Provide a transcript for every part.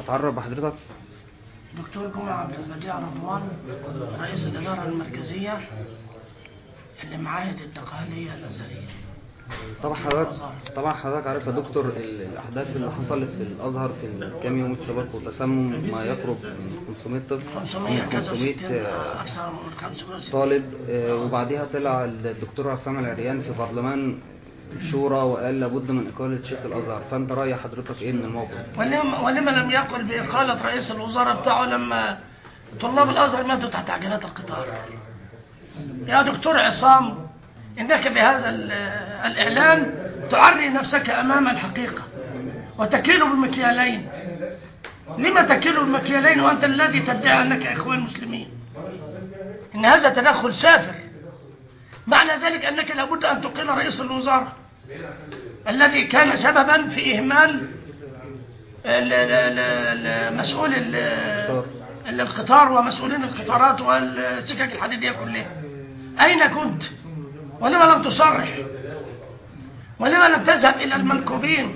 هتعرف بحضرتك؟ دكتور جمعة عبد البديع رضوان، رئيس الإدارة المركزية لمعاهد الدقهلية الأزهرية. طبعا حضرتك عارف يا دكتور الأحداث اللي حصلت في الأزهر في الكام يوم السابق، وتسمم ما يقرب من 500 طفل، 500 أكثر من 500 طالب. وبعديها طلع الدكتور عصام العريان في برلمان شورى وقال لابد من إقالة شيخ الأزهر. فأنت رأي حضرتك إيه من الموقف؟ ولما لم يقل بإقالة رئيس الوزراء بتاعه لما طلاب الأزهر ماتوا تحت عجلات القطار؟ يا دكتور عصام، إنك بهذا الإعلان تعري نفسك أمام الحقيقة وتكيل بالمكيالين. لما تكيل بالمكيالين وأنت الذي تدعي أنك إخوان مسلمين؟ إن هذا تدخل سافر. معنى ذلك أنك لابد أن تقيل رئيس الوزراء الذي كان سببا في إهمال مسؤول القطار ومسؤولين القطارات والسكك الحديدية كلها. أين كنت؟ ولما لم تصرح؟ ولما لم تذهب إلى المنكوبين؟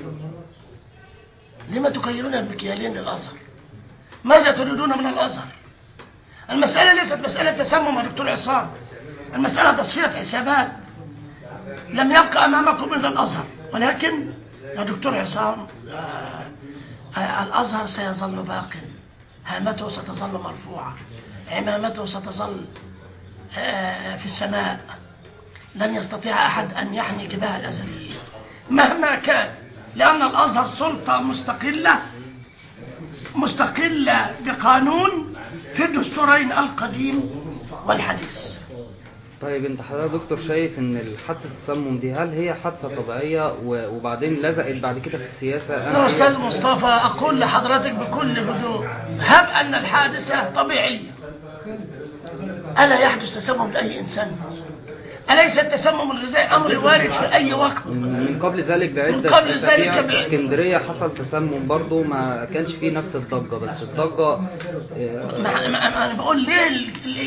لما تكيلون المكيالين للأزهر؟ ماذا تريدون من الأزهر؟ المسألة ليست مسألة تسمم يا دكتور عصام، المسألة تصفية حسابات. لم يبقى أمامكم إلا الأزهر، ولكن يا دكتور عصام الأزهر سيظل باق، هامته ستظل مرفوعة، عمامته ستظل في السماء. لن يستطيع أحد أن يحني جباه الأزهريين مهما كان، لأن الأزهر سلطة مستقلة بقانون في الدستورين القديم والحديث. طيب انت حضرتك دكتور شايف ان حادثه التسمم دي هل هي حادثه طبيعيه وبعدين لزقت بعد كده في السياسه؟ يا استاذ مصطفى، اقول لحضرتك بكل هدوء، هب ان الحادثه طبيعيه، الا يحدث تسمم لاي انسان؟ أليس التسمم الغذائي أمر وارد في أي وقت؟ من قبل ذلك بعدة أسابيع في اسكندرية حصل تسمم برضه، ما كانش فيه نفس الضجة، بس الضجة أنا بقول ليه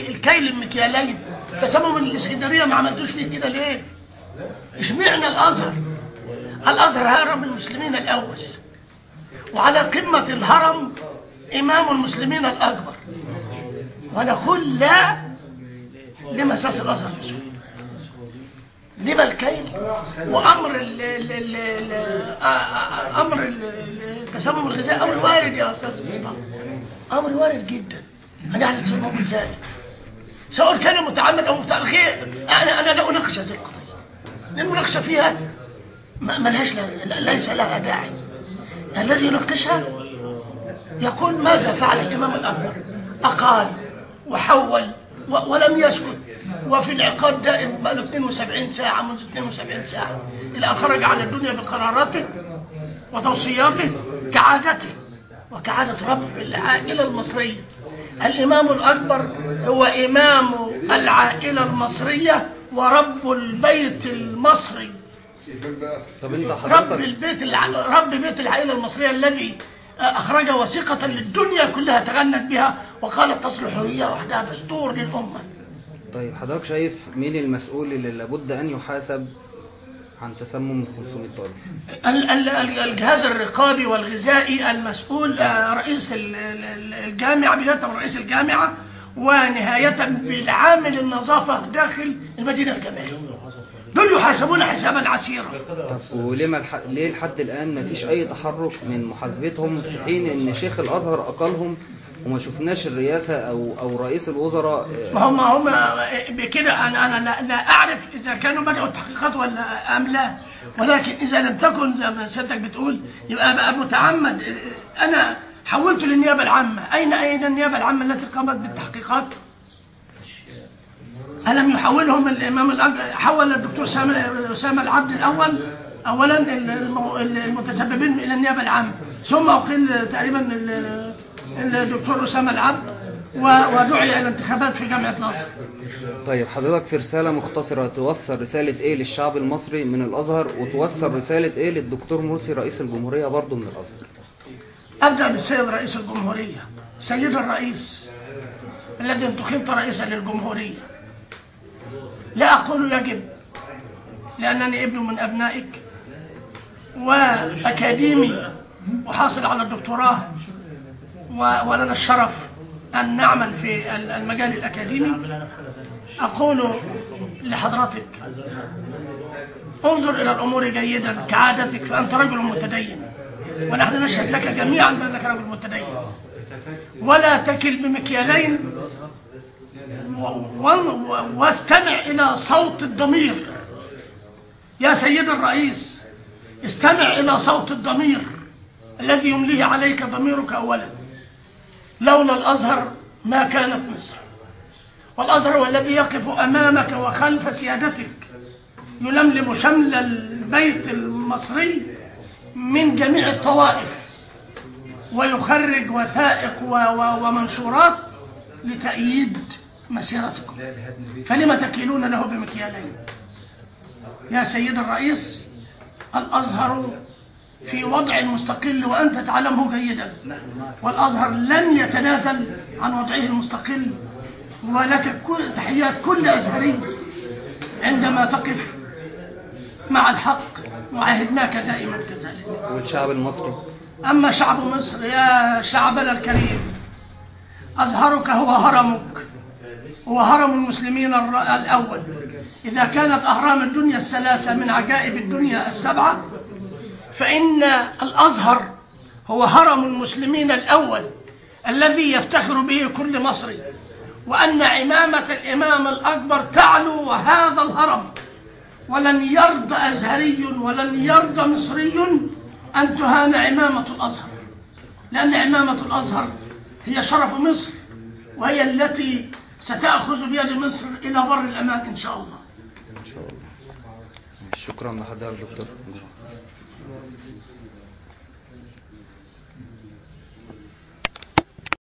الكيل المكيالين؟ تسمم الاسكندرية ما عملتوش فيه كده ليه؟ اشمعنى الأزهر؟ الأزهر هرم المسلمين الأول، وعلى قمة الهرم إمام المسلمين الأكبر، ونقول لا لمساس الأزهر بسهولة. لما الكيل؟ وأمر أمر التسمم الغذائي أمر وارد يا أستاذ مصطفى، أمر وارد جدا أن يحدث تسمم غذائي، سواء كان متعمد أو متأخر. أنا لا أناقش هذه القضية، المناقشة فيها ليس لها داعي. الذي يناقشها يقول ماذا فعل الإمام الأكبر؟ أقال وحول ولم يسكت، وفي العقاد دائم بقى له 72 ساعة، منذ 72 ساعة إلى أن خرج على الدنيا بقراراته وتوصياته كعادته وكعادة رب العائلة المصرية. الإمام الأكبر هو إمام العائلة المصرية ورب البيت المصري. طب انت رب بيت العائلة المصرية الذي أخرج وثيقة للدنيا كلها تغنت بها وقالت تصلح هي وحدها دستور للأمة. طيب حضرتك شايف مين المسؤول اللي لابد أن يحاسب عن تسمم 500 طالب؟ الجهاز الرقابي والغذائي المسؤول، رئيس الجامعة، بداية من رئيس الجامعة ونهاية بالعامل النظافة داخل المدينة الجامعية، دول يحاسبون حسابا عسيرا. طب ليه لحد الآن ما فيش أي تحرك من محاسبتهم، في حين إن شيخ الأزهر أقلهم وما شفناش الرئاسة أو رئيس الوزراء؟ هم بكده أنا لا أعرف إذا كانوا بدأوا التحقيقات ولا أم لا، ولكن إذا لم تكن زي ما سيادتك بتقول يبقى بقى متعمد. أنا حولت للنيابة العامة، أين النيابة العامة التي قامت بالتحقيقات؟ ألم يحولهم الإمام حول الدكتور أسامة العبد أولا المتسببين إلى النيابة العامة، ثم أقيل تقريبا الدكتور أسامة العبد ودعي إلى انتخابات في جامعة الأزهر. طيب حضرتك في رسالة مختصرة توصل رسالة إيه للشعب المصري من الأزهر، وتوصل رسالة إيه للدكتور مرسي رئيس الجمهورية برضه من الأزهر؟ أبدأ بالسيد رئيس الجمهورية. سيد الرئيس الذي انتخبت رئيسا للجمهورية، لا أقول يجب، لأنني ابن من أبنائك وأكاديمي وحاصل على الدكتوراه ولنا الشرف أن نعمل في المجال الأكاديمي، أقول لحضرتك انظر إلى الأمور جيدا كعادتك، فأنت رجل متدين ونحن نشهد لك جميعا بأنك رجل متدين، ولا تكل بمكيالين، واستمع إلى صوت الضمير. يا سيد الرئيس، استمع إلى صوت الضمير الذي يمليه عليك ضميرك أولا. لولا الأزهر ما كانت مصر، والأزهر هو الذي يقف أمامك وخلف سيادتك، يلملم شمل البيت المصري من جميع الطوائف، ويخرج وثائق ومنشورات لتأييد مسيرتكم، فلما تكيلون له بمكيالين؟ يا سيد الرئيس، الأزهر في وضع مستقل وأنت تعلمه جيدا، والأزهر لن يتنازل عن وضعه المستقل، ولك تحيات كل أزهري عندما تقف مع الحق، وعهدناك دائما كذلك. والشعب المصري، أما شعب مصر يا شعبنا الكريم، أزهرك هو هرمك، هو هرم المسلمين الأول. إذا كانت أهرام الدنيا الثلاثة من عجائب الدنيا السبعة، فإن الأزهر هو هرم المسلمين الأول الذي يفتخر به كل مصري، وأن عمامة الإمام الأكبر تعلو هذا الهرم، ولن يرضى أزهري ولن يرضى مصري أن تهان عمامة الأزهر، لأن عمامة الأزهر هي شرف مصر، وهي التي ستأخذ بيد مصر إلى بر الأمان إن شاء الله. إن شاء الله. شكرا لحضرتك دكتور.